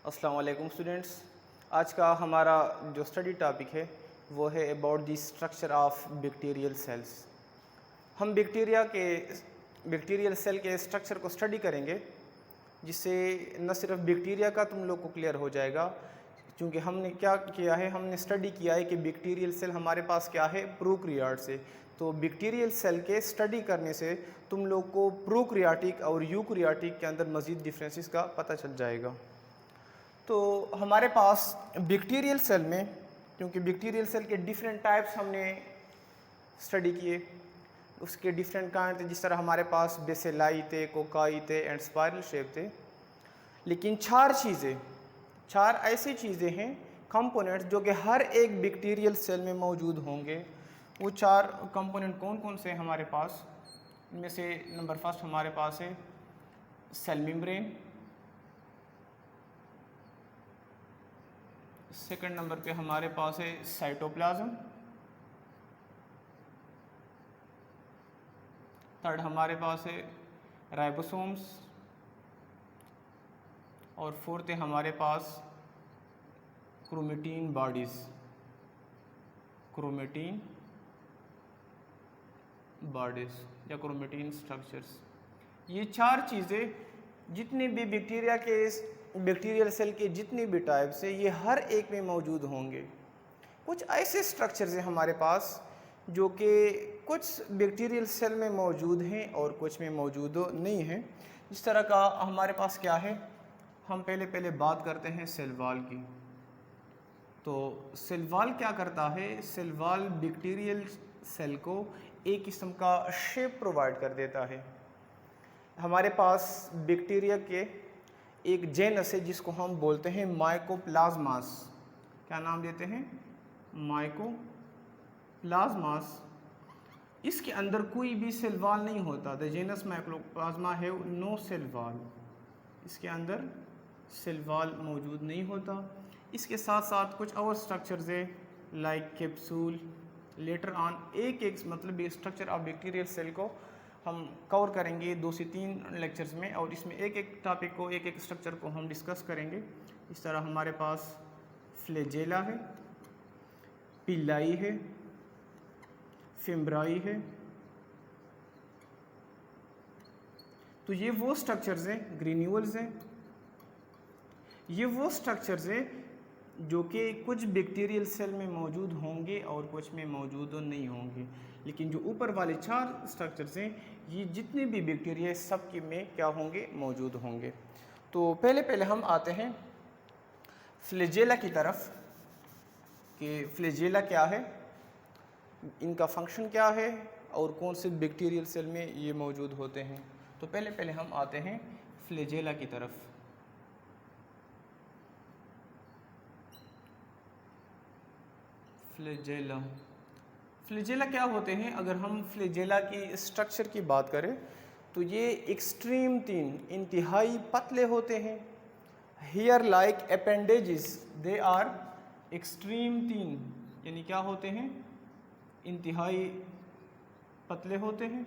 अस्सलाम वालेकुम स्टूडेंट्स। आज का हमारा जो स्टडी टॉपिक है वो है about the structure of bacterial cells. हम बैक्टीरियल सेल के स्ट्रक्चर को स्टडी करेंगे, जिससे न सिर्फ बैक्टीरिया का तुम लोग को क्लियर हो जाएगा, क्योंकि हमने क्या किया है, हमने स्टडी किया है कि बैक्टीरियल सेल हमारे पास क्या है, प्रोकैरियोट से। तो बैक्टीरियल सेल के स्टडी करने से तुम लोग को प्रोकैरियोटिक और यूकैरियोटिक के अंदर मज़ीद डिफरेंसेस का पता चल जाएगा। तो हमारे पास बैक्टीरियल सेल में, क्योंकि बैक्टीरियल सेल के डिफरेंट टाइप्स हमने स्टडी किए, उसके डिफरेंट काइंड थे, जिस तरह हमारे पास बेसेलाई थे, कोकाई थे एंड स्पाइरल शेप थे। लेकिन चार ऐसी चीज़ें हैं, कंपोनेंट्स, जो कि हर एक बैक्टीरियल सेल में मौजूद होंगे। वो चार कंपोनेंट कौन कौन से हैं हमारे पास? इनमें से नंबर फर्स्ट हमारे पास है सेल मेम्ब्रेन, सेकंड नंबर पे हमारे पास है साइटोप्लाज्म, थर्ड हमारे पास है राइबोसोम्स, और फोर्थ है हमारे पास क्रोमेटिन बॉडीज़ या क्रोमेटिन स्ट्रक्चर्स। ये चार चीज़ें जितने भी बैक्टीरियल सेल के जितने भी टाइप्स है, ये हर एक में मौजूद होंगे। कुछ ऐसे स्ट्रक्चर्स हैं हमारे पास जो कि कुछ बैक्टीरियल सेल में मौजूद हैं और कुछ में मौजूद नहीं हैं। इस तरह का हमारे पास क्या है, हम पहले बात करते हैं सेल वॉल की। तो सेल वॉल क्या करता है? सेल वॉल बैक्टीरियल सेल को एक किस्म का शेप प्रोवाइड कर देता है। हमारे पास बैक्टीरिया के एक जेनस है जिसको हम बोलते हैं माइकोप्लाज्मास। क्या नाम देते हैं? माइकोप्लाज्मास। इसके अंदर कोई भी सेल वॉल नहीं होता। द जेनस माइकोप्लाज्मा है नो सेल वॉल। इसके अंदर सेल वॉल मौजूद नहीं होता। इसके साथ साथ कुछ और स्ट्रक्चर्स है लाइक कैप्सूल। लेटर ऑन एक मतलब स्ट्रक्चर ऑफ बैक्टीरियल सेल को हम कवर करेंगे 2 से 3 लेक्चर्स में, और इसमें एक टॉपिक को, एक स्ट्रक्चर को हम डिस्कस करेंगे। इस तरह हमारे पास फ्लैजेला है, पिलाई है, फिम्ब्राई है। तो ये वो स्ट्रक्चर्स हैं, ग्रेन्यूल्स हैं, ये वो स्ट्रक्चर्स हैं जो कि कुछ बैक्टीरियल सेल में मौजूद होंगे और कुछ में मौजूद नहीं होंगे। लेकिन जो ऊपर वाले 4 स्ट्रक्चर्स हैं, ये जितने भी बैक्टीरिया सब के में क्या होंगे, मौजूद होंगे। तो पहले हम आते हैं फ्लैजेला की तरफ कि फ्लैजेला क्या है, इनका फंक्शन क्या है और कौन से बैक्टीरियल सेल में ये मौजूद होते हैं। तो पहले हम आते हैं फ्लैजेला की तरफ। फ्लैजेला क्या होते हैं? अगर हम फ्लैजेला की स्ट्रक्चर की बात करें तो ये एक्सट्रीम 3 इंतहाई पतले होते हैं। Hair like appendages, they are extreme 3, यानी क्या होते हैं? इंतहाई पतले होते हैं।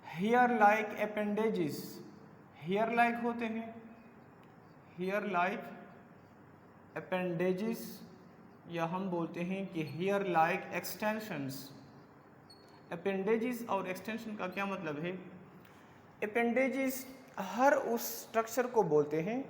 Hair like appendages, hair like होते हैं, हेयर लाइक अपेंडेजेस, या हम बोलते हैं कि हेयर लाइक एक्सटेंशंस। अपेंडेजेस और एक्सटेंशन का क्या मतलब है? अपेंडेजेस हर उस स्ट्रक्चर को बोलते हैं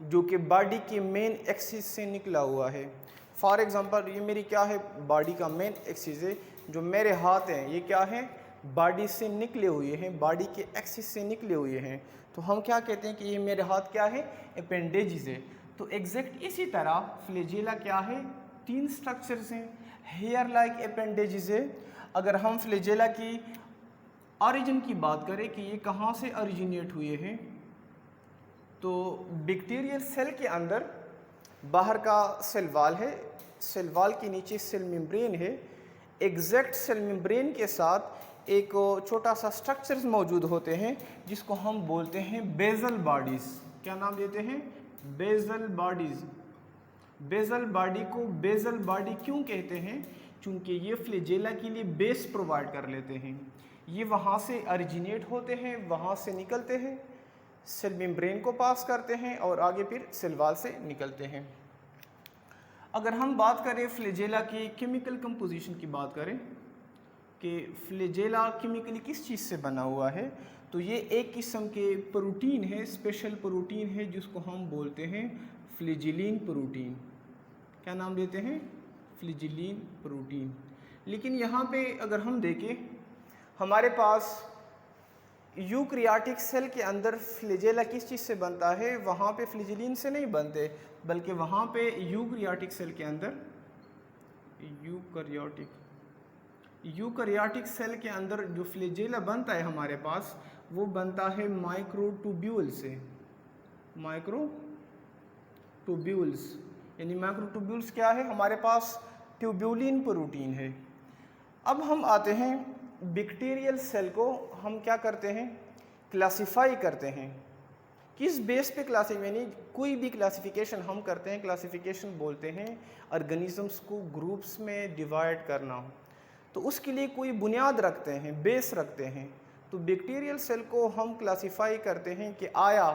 जो कि बॉडी के मेन एक्सिस से निकला हुआ है। फॉर एग्जांपल, ये मेरी क्या है, बॉडी का मेन एक्सिस है। जो मेरे हाथ हैं ये क्या है, बॉडी से निकले हुए हैं, बॉडी के एक्सिस से निकले हुए हैं। तो हम क्या कहते हैं कि ये मेरे हाथ क्या है, अपेंडेजेस है। तो एग्जैक्ट इसी तरह फ्लैजेला क्या है, 3 स्ट्रक्चर्स हैं। हेयर लाइक अपेंडेजेस है। अगर हम फ्लैजेला की ऑरिजिन की बात करें कि ये कहाँ से ओरिजिनेट हुए हैं, तो बैक्टीरियल सेल के अंदर बाहर का सेल वॉल है, सेल वॉल के नीचे सेल मेम्ब्रेन है। एग्जैक्ट सेल मेम्ब्रेन के साथ एक छोटा सा स्ट्रक्चर्स मौजूद होते हैं जिसको हम बोलते हैं बेसल बॉडीज़। क्या नाम देते हैं? Basal bodies. बेसल बॉडी को बेसल बॉडी क्यों कहते हैं? क्योंकि ये फ्लैजेला के लिए बेस प्रोवाइड कर लेते हैं। ये वहाँ से ओरिजिनेट होते हैं, वहाँ से निकलते हैं, सेल मेम्ब्रेन को पास करते हैं और आगे फिर सेल वॉल से निकलते हैं। अगर हम बात करें फ्लैजेला की केमिकल कंपोजिशन की बात करें कि फ्लैजेला केमिकली किस चीज़ से बना हुआ है, तो ये एक किस्म के प्रोटीन है, स्पेशल प्रोटीन है जिसको हम बोलते हैं फ्लैजिलिन प्रोटीन। क्या नाम देते हैं? Flagellin protein. लेकिन यहाँ पे अगर हम देखें, हमारे पास यूकैरियोटिक सेल के अंदर फ्लैजेला किस चीज़ से बनता है? वहाँ पे फ्लैजिलिन से नहीं बनते, बल्कि वहाँ पे यूकैरियोटिक सेल के अंदर यूकैरियोटिक सेल के अंदर जो फ्लैजेला बनता है हमारे पास, वो बनता है माइक्रोट्यूब्यूल से। माइक्रोट्यूब्यूल्स यानी माइक्रोट्यूब्यूल्स क्या है? हमारे पास ट्यूब्यूलिन प्रोटीन है। अब हम आते हैं बैक्टीरियल सेल को हम क्या करते हैं? क्लासिफाई करते हैं। किस बेस पे यानी कोई भी क्लासिफिकेशन हम करते हैं, क्लासिफिकेशन बोलते हैं ऑर्गेनिजम्स को ग्रुप्स में डिवाइड करना। तो उसके लिए कोई बुनियाद रखते हैं, बेस रखते हैं। तो बैक्टीरियल सेल को हम क्लासिफाई करते हैं कि आया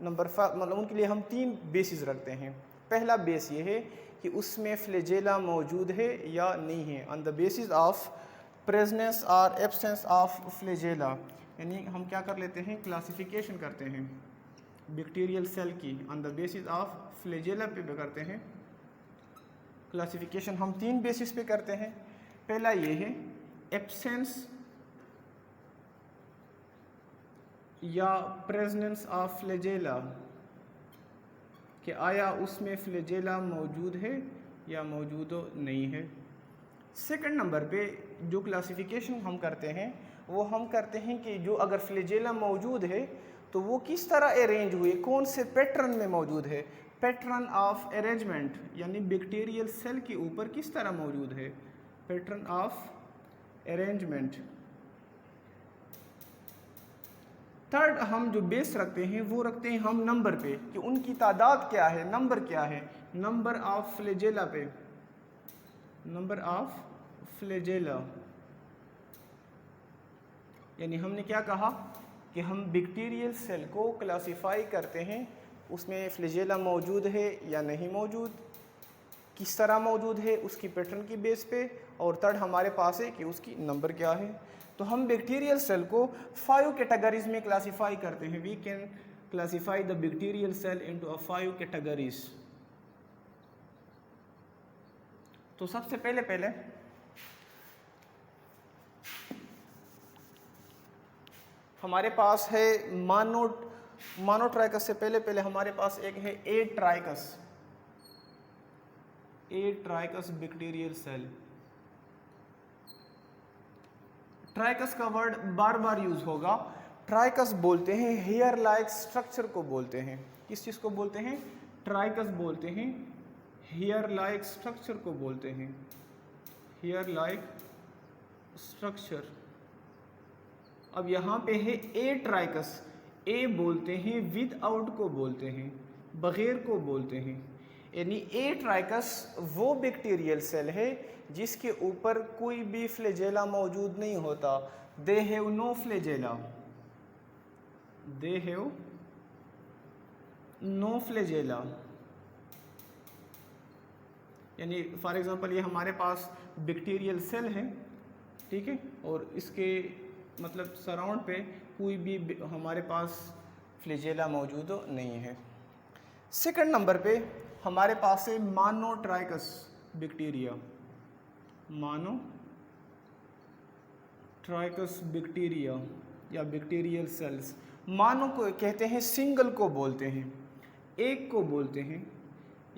नंबर 5, मतलब उनके लिए हम 3 बेसिस रखते हैं। पहला बेस ये है कि उसमें फ्लैजेला मौजूद है या नहीं है, on the basis of presence और एब्सेंस ऑफ फ्लैजेला। यानी हम क्या कर लेते हैं? क्लासिफिकेशन करते हैं बैक्टीरियल सेल की on the basis of flagella पे करते हैं। क्लासिफिकेशन हम 3 बेसिस पे करते हैं। पहला ये है एब्सेंस या प्रेजेंस ऑफ फ्लैजेला, कि आया उसमें फ्लैजेला मौजूद है या मौजूद नहीं है। सेकंड नंबर पे जो क्लासिफिकेशन हम करते हैं वो हम करते हैं कि जो अगर फ्लैजेला मौजूद है तो वो किस तरह अरेंज हुए, कौन से पैटर्न में मौजूद है, पैटर्न ऑफ अरेंजमेंट, यानी बैक्टीरियल सेल के ऊपर किस तरह मौजूद है, पैटर्न ऑफ अरेंजमेंट। थर्ड हम जो बेस रखते हैं वो रखते हैं हम नंबर पे, कि उनकी तादाद क्या है, नंबर क्या है, नंबर ऑफ फ्लैजेला पे, नंबर ऑफ फ्लैजेला। यानी हमने क्या कहा कि हम बैक्टीरियल सेल को क्लासिफाई करते हैं, उसमें फ्लैजेला मौजूद है या नहीं मौजूद, किस तरह मौजूद है, उसकी पैटर्न की बेस पे, और थर्ड हमारे पास है कि उसकी नंबर क्या है। तो हम बैक्टीरियल सेल को 5 कैटेगरीज में क्लासिफाई करते हैं। We can classify the bacterial cell into 5 categories. तो सबसे पहले हमारे पास है मोनोट्राइकस। से पहले हमारे पास एक है ए ट्राइकस बैक्टीरियल सेल। ट्राइकस का वर्ड बार बार यूज होगा। ट्राइकस बोलते हैं हेयर लाइक स्ट्रक्चर को बोलते हैं। किस चीज़ को बोलते हैं? ट्राइकस बोलते हैं हेयर लाइक स्ट्रक्चर को बोलते हैं, हेयर लाइक स्ट्रक्चर। अब यहाँ पे है ए ट्राइकस। ए बोलते हैं विद आउट को बोलते हैं, बगैर को बोलते हैं। यानी ए ट्राइकस वो बैक्टीरियल सेल है जिसके ऊपर कोई भी फ्लैजेला मौजूद नहीं होता। They have no flagella, they have no flagella. यानी फॉर एग्जांपल ये हमारे पास बैक्टीरियल सेल है, ठीक है, और इसके मतलब सराउंड पे कोई भी हमारे पास फ्लैजेला मौजूद नहीं है। सेकंड नंबर पे हमारे पास है मोनोट्राइकस बैक्टीरिया, मोनोट्राइकस बैक्टीरिया या बैक्टीरियल सेल्स। मानो को कहते हैं सिंगल को बोलते हैं, एक को बोलते हैं,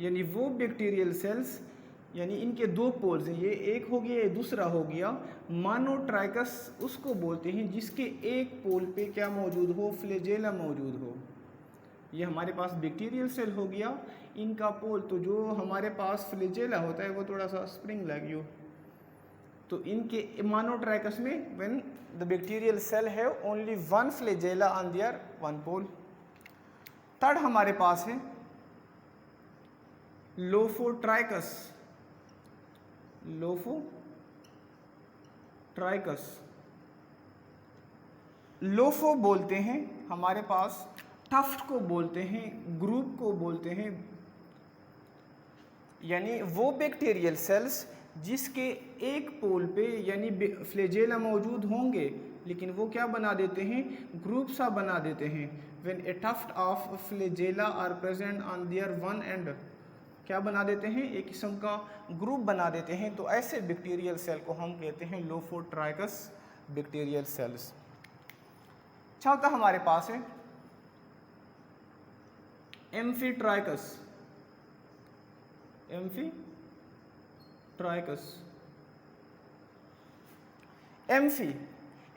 यानी वो बैक्टीरियल सेल्स, यानी इनके 2 पोल्स हैं, ये एक हो गया, ये दूसरा हो गया। मोनोट्राइकस उसको बोलते हैं जिसके एक पोल पे क्या मौजूद हो, फ्लैजेला मौजूद हो। ये हमारे पास बैक्टीरियल सेल हो गया, इनका पोल तो जो हमारे पास फ्लैजेला होता है वो थोड़ा सा स्प्रिंग लाइक यू। तो इनके मोनोट्राइकस में when the bacterial cell have only 1 flagella on their 1 pole. Third हमारे पास है लोफोट्राइकस, लोफो बोलते हैं हमारे पास टफ्ट को बोलते हैं, ग्रुप को बोलते हैं, यानी वो बैक्टीरियल सेल्स जिसके एक पोल पे यानी फ्लैजेला मौजूद होंगे, लेकिन वो क्या बना देते हैं, ग्रुप सा बना देते हैं। When a tuft of flagella are present on their one end, क्या बना देते हैं, एक किस्म का ग्रुप बना देते हैं। तो ऐसे बैक्टीरियल सेल को हम कहते हैं लोफोट्राइकस बैक्टीरियल सेल्स। चौथा हमारे पास है एम्फीट्राइकस। एम्फीट्राइकस,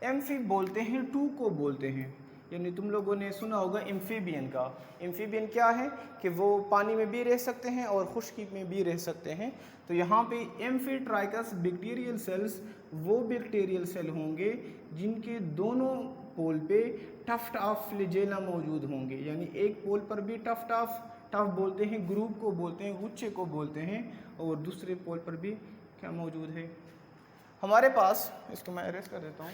एम्फी बोलते हैं, टू को बोलते हैं, यानी तुम लोगों ने सुना होगा एम्फीबियन का। एम्फीबियन क्या है कि वो पानी में भी रह सकते हैं और खुश्की में भी रह सकते हैं। तो यहाँ पे एम्फीट्राइकस बैक्टीरियल सेल्स वो बैक्टीरियल सेल होंगे जिनके दोनों पोल पे टफ्ट ऑफ फ्लैजेला मौजूद होंगे, यानी एक पोल पर भी टफ्ट बोलते हैं, ग्रुप को बोलते हैं, गुच्छे को बोलते हैं, और दूसरे पोल पर भी क्या मौजूद है हमारे पास। इसको मैं अरेस्ट कर देता हूँ।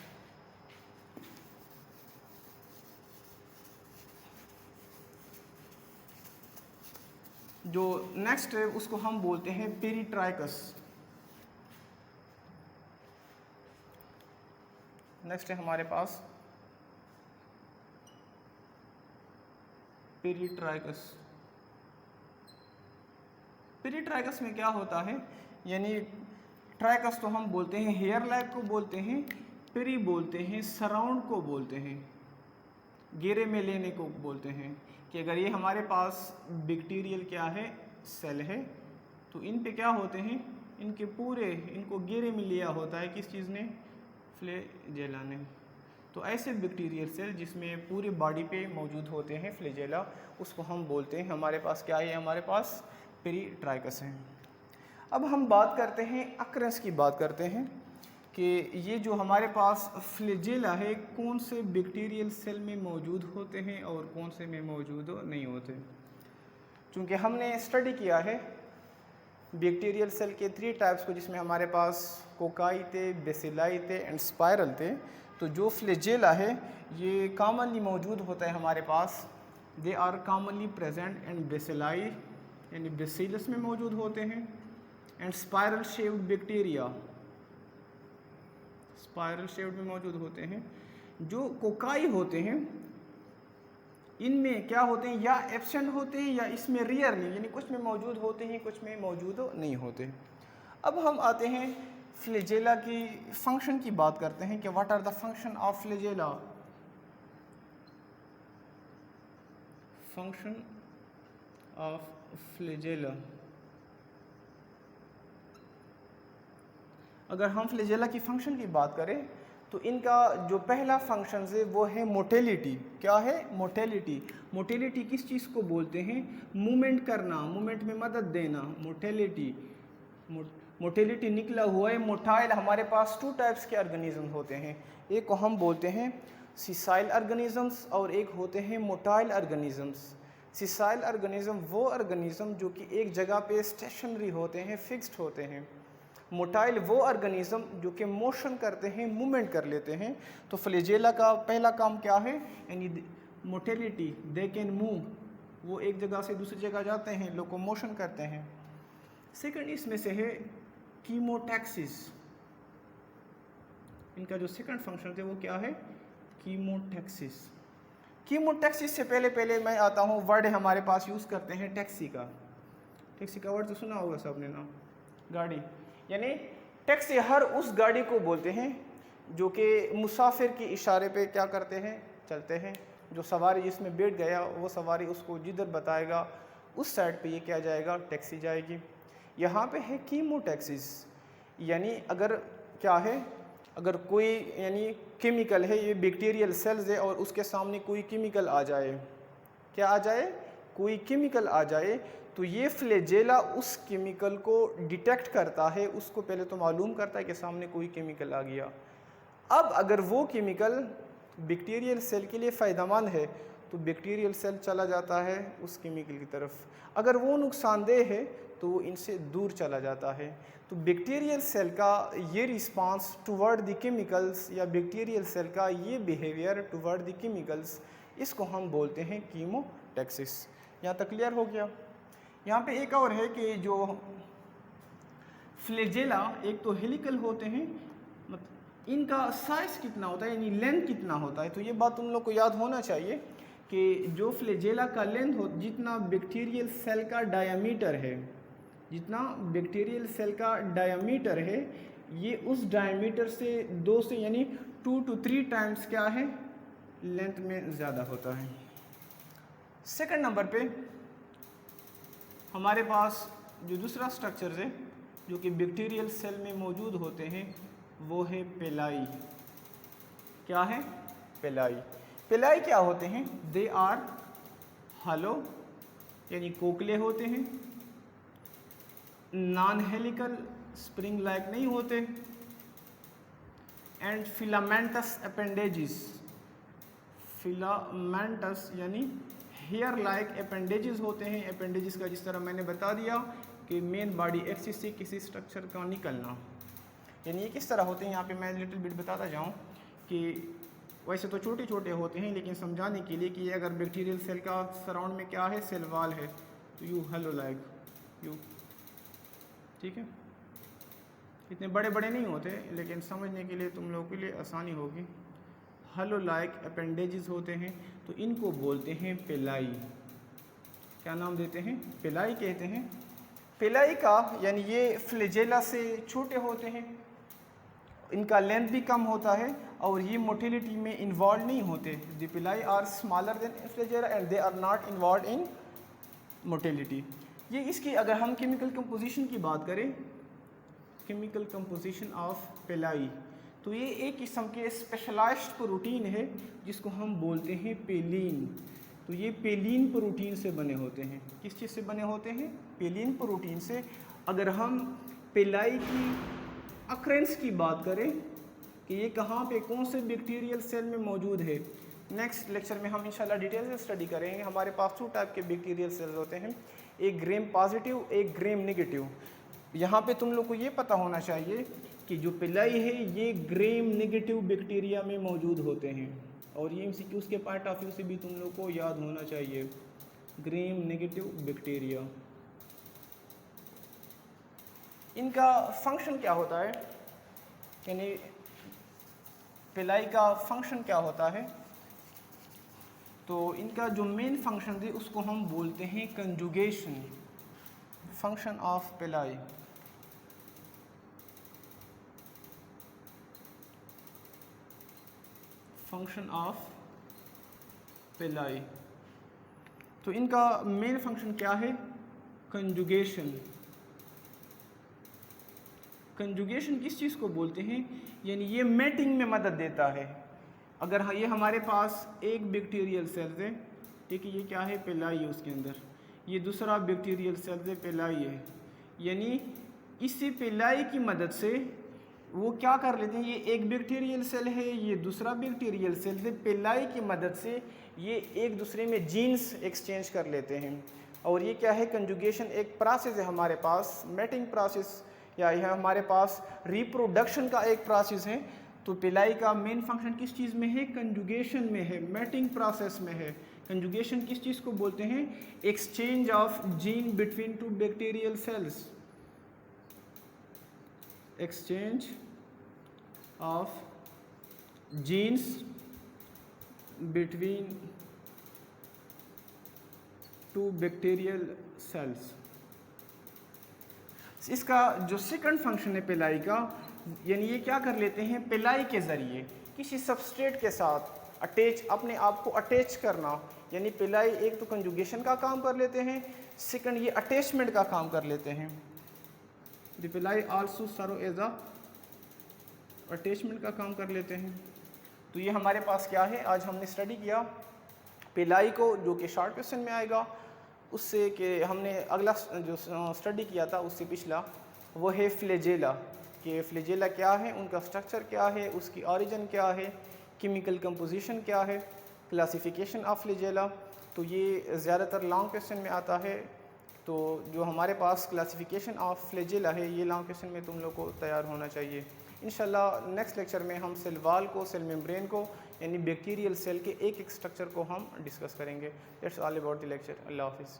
जो नेक्स्ट है उसको हम बोलते हैं पेरिट्राइकस। नेक्स्ट है हमारे पास पेरिट्राइकस। पेरिट्राइकस में क्या होता है, यानी ट्राइकस तो हम बोलते हैं हेयर लाइक को बोलते हैं, पेरी बोलते हैं सराउंड को बोलते हैं, घेरे में लेने को बोलते हैं। कि अगर ये हमारे पास बैक्टीरियल क्या है, सेल है, तो इन पे क्या होते हैं, इनके पूरे इनको घेरे में लिया होता है किस चीज़ ने, फ्लैजेला ने। तो ऐसे बैक्टीरियल सेल जिसमें पूरी बॉडी पे मौजूद होते हैं फ्लैजेला, उसको हम बोलते हैं हमारे पास क्या है, हमारे पास पेरिट्राइकस है। अब हम बात करते हैं अक्रेंस की बात करते हैं कि ये जो हमारे पास फ्लैजेला है कौन से बैक्टीरियल सेल में मौजूद होते हैं और कौन से में मौजूद नहीं होते। चूँकि हमने स्टडी किया है बैक्टीरियल सेल के 3 टाइप्स को, जिसमें हमारे पास कोकाई थे, बेसिलाई थे एंड स्पाइरल थे। तो जो फ्लैजेला है ये कॉमनली मौजूद होता है हमारे पास, they are commonly present and bacilli यानी बेसिलस में मौजूद होते हैं, and spiral shaped bacteria spiral shaped में मौजूद होते हैं। जो कोकाई होते हैं इनमें क्या होते हैं, या एब्सेंट होते हैं या इसमें रेयरली, यानी कुछ में मौजूद होते हैं कुछ में मौजूद नहीं होते। अब हम आते हैं फ्लैजेला की फंक्शन की बात करते हैं कि what are the function of flagella. Function of flagella, अगर हम फ्लैजेला की फंक्शन की बात करें तो इनका जो पहला फंक्शन है वो है मोटेलिटी। क्या है, मोटेलिटी। मोटेलिटी किस चीज़ को बोलते हैं, मूवमेंट करना, मूवमेंट में मदद देना, मोटेलिटी। मोटेलिटी निकला हुआ है मोटाइल। हमारे पास 2 टाइप्स के ऑर्गेनिज्म होते हैं, एक को हम बोलते हैं सिसाइल ऑर्गेनिजम्स और एक होते हैं मोटाइल ऑर्गेनिजम्स। सिसाइल ऑर्गेनिज्म वो ऑर्गेनिज्म जो कि एक जगह पे स्टेशनरी होते हैं, फिक्स्ड होते हैं। मोटाइल वो ऑर्गेनिज्म जो कि मोशन करते हैं, मूवमेंट कर लेते हैं। तो फ्लैजेला का पहला काम क्या है, यानी मोटेलिटी, दे कैन मूव, वो एक जगह से दूसरी जगह जाते हैं, लोकोमोशन करते हैं। सेकंड इसमें से है कीमोटैक्सिस। इनका जो सेकंड फंक्शन है वो क्या है, कीमोटैक्सिस। कीमोटैक्सिस से पहले मैं आता हूँ, वर्ड हमारे पास यूज़ करते हैं टैक्सी का। टैक्सी का वर्ड तो सुना होगा सबने ना, गाड़ी। यानी टैक्सी हर उस गाड़ी को बोलते हैं जो कि मुसाफिर की इशारे पे क्या करते हैं, चलते हैं। जो सवारी जिसमें बैठ गया वो सवारी उसको जिधर बताएगा उस साइड पे ये क्या जाएगा, टैक्सी जाएगी। यहाँ पे है कीमोटैक्सिस, यानी अगर क्या है, अगर कोई यानी केमिकल है, ये बैक्टीरियल सेल्स है और उसके सामने कोई केमिकल आ जाए, क्या आ जाए, कोई केमिकल आ जाए, तो ये फ्लैजेला उस केमिकल को डिटेक्ट करता है, उसको पहले तो मालूम करता है कि सामने कोई केमिकल आ गया। अब अगर वो केमिकल बैक्टीरियल सेल के लिए फ़ायदेमंद है तो बैक्टीरियल सेल चला जाता है उस केमिकल की तरफ, अगर वो नुकसानदेह है तो वो इनसे दूर चला जाता है। तो बैक्टीरियल सेल का ये रिस्पांस टुवर्ड द केमिकल्स या बैक्टीरियल सेल का ये बिहेवियर टुवर्ड द केमिकल्स, इसको हम बोलते हैं कीमोटैक्सिस। यहाँ तक क्लियर हो गया। यहाँ पे एक और है कि जो फ्लैजेला एक तो हेलिकल होते हैं, मतलब इनका साइज कितना होता है यानी लेंथ कितना होता है, तो ये बात तुम लोग को याद होना चाहिए कि जो फ्लैजेला का लेंथ हो, जितना बैक्टीरियल सेल का डायमीटर है, जितना बैक्टीरियल सेल का डायमीटर है, ये उस डायमीटर से 2 से यानी 2 to 3 टाइम्स क्या है लेंथ में ज़्यादा होता है। सेकंड नंबर पे हमारे पास जो दूसरा स्ट्रक्चर है जो कि बैक्टीरियल सेल में मौजूद होते हैं वो है पेलाई। क्या है? पेलाई। पेलाई क्या होते हैं? दे आर हॉलो यानी कोकले होते हैं, नॉन हेलिकल स्प्रिंग लाइक नहीं होते, एंड फिलामेंटस अपेंडेजेस। फिलामेंटस यानी हेयर लाइक अपेंडेजेस होते हैं। अपेंडेजेस का जिस तरह मैंने बता दिया कि मेन बॉडी एक्सिस से किसी स्ट्रक्चर का निकलना, यानी ये किस तरह होते हैं। यहाँ पे मैं लिटिल बिट बताता जाऊँ कि वैसे तो छोटे छोटे होते हैं, लेकिन समझाने के लिए कि अगर बैक्टीरियल सेल का सराउंड में क्या है, सेल वाल है, तो यू हेलो लाइक यू, ठीक है। इतने बड़े बड़े नहीं होते, लेकिन समझने के लिए तुम लोगों के लिए आसानी होगी। हेलो लाइक अपेंडेजेस होते हैं, तो इनको बोलते हैं पेलाई। क्या नाम देते हैं? पेलाई कहते हैं। पेलाई का यानी ये फ्लैजेला से छोटे होते हैं, इनका लेंथ भी कम होता है और ये मोटिलिटी में इन्वॉल्व नहीं होते। The pili are smaller than flagella and they are not involve in motility. ये इसकी अगर हम केमिकल कंपोजिशन की बात करें, केमिकल कंपोजिशन ऑफ पेलाई, तो ये एक किस्म के स्पेशलाइज्ड प्रोटीन है जिसको हम बोलते हैं पेलिन। तो ये पेलिन प्रोटीन से बने होते हैं। किस चीज़ से बने होते हैं? पेलिन प्रोटीन से। अगर हम पेलाई की अक्रेंस की बात करें कि ये कहाँ पे कौन से बैक्टीरियल सेल में मौजूद है, नेक्स्ट लेक्चर में हम इंशाल्लाह डिटेल से स्टडी करेंगे। हमारे पास 2 टाइप के बैक्टीरियल सेल्स होते हैं, एक ग्रेम पॉजिटिव, एक ग्रेम नेगेटिव। यहाँ पे तुम लोग को ये पता होना चाहिए कि जो पेलाई है ये ग्रेम नेगेटिव बैक्टीरिया में मौजूद होते हैं, और ये एमसीक्यूज़ के पॉइंट ऑफ व्यू से भी तुम लोग को याद होना चाहिए। ग्रेम नेगेटिव बैक्टीरिया, इनका फंक्शन क्या होता है, यानी पेलाई का फंक्शन क्या होता है, तो इनका जो मेन फंक्शन है उसको हम बोलते हैं conjugation. Function of pili, function of pili, तो इनका मेन फंक्शन क्या है? कंजुगेशन। कंजुगेशन किस चीज़ को बोलते हैं? यानी ये मैटिंग में मदद देता है। अगर ये हमारे पास एक बैक्टीरियल सेल है, ठीक है, ये क्या है? पेलाई है उसके अंदर, ये दूसरा बैक्टीरियल सेल है, पेलाई है, यानी इसी पेलाई की मदद से वो क्या कर लेते हैं, ये एक बैक्टीरियल सेल है, ये दूसरा बैक्टीरियल सेल है, पेलाई की मदद से ये एक दूसरे में जीन्स एक्सचेंज कर लेते हैं। और ये क्या है? कंजुगेशन एक प्रोसेस है हमारे पास, मैटिंग प्रोसेस, या यह हमारे पास रिप्रोडक्शन का एक प्रोसेस है। तो पेलाई का मेन फंक्शन किस चीज़ में है? कंजुगेशन में है, मैटिंग प्रोसेस में है। कंजुगेशन किस चीज़ को बोलते हैं? Exchange of gene between 2 bacterial cells, exchange of genes between 2 bacterial cells. इसका जो सेकंड फंक्शन है पेलाई का, यानी ये क्या कर लेते हैं? पेलाई के ज़रिए किसी सबस्ट्रेट के साथ अटैच, अपने आप को अटैच करना, यानी पेलाई एक तो कंजुगेशन का काम कर लेते हैं, सेकंड ये अटैचमेंट का काम कर लेते हैं। The pili also serve as a attachment का काम कर लेते हैं। तो ये हमारे पास क्या है, आज हमने स्टडी किया पेलाई को, जो कि शॉर्ट क्वेश्चन में आएगा उससे, कि हमने अगला जो स्टडी किया था उससे पिछला, वो है फ्लैजेला, कि फ्लैजेला क्या है, उनका स्ट्रक्चर क्या है, उसकी ओरिजिन क्या है, केमिकल कंपोजिशन क्या है, क्लासिफिकेशन ऑफ फ्लैजेला। तो ये ज़्यादातर लॉन्ग क्वेश्चन में आता है। तो जो हमारे पास क्लासिफिकेशन ऑफ फ्लैजेला है, ये लॉन्ग क्वेश्चन में तुम लोग को तैयार होना चाहिए। इंशाल्लाह नेक्स्ट लेक्चर में हम सेल वॉल को, सेल मेम्ब्रेन को, यानी बैक्टीरियल सेल के एक एक स्ट्रक्चर को हम डिस्कस करेंगे। That's all about the lecture. Allah हाफिज़।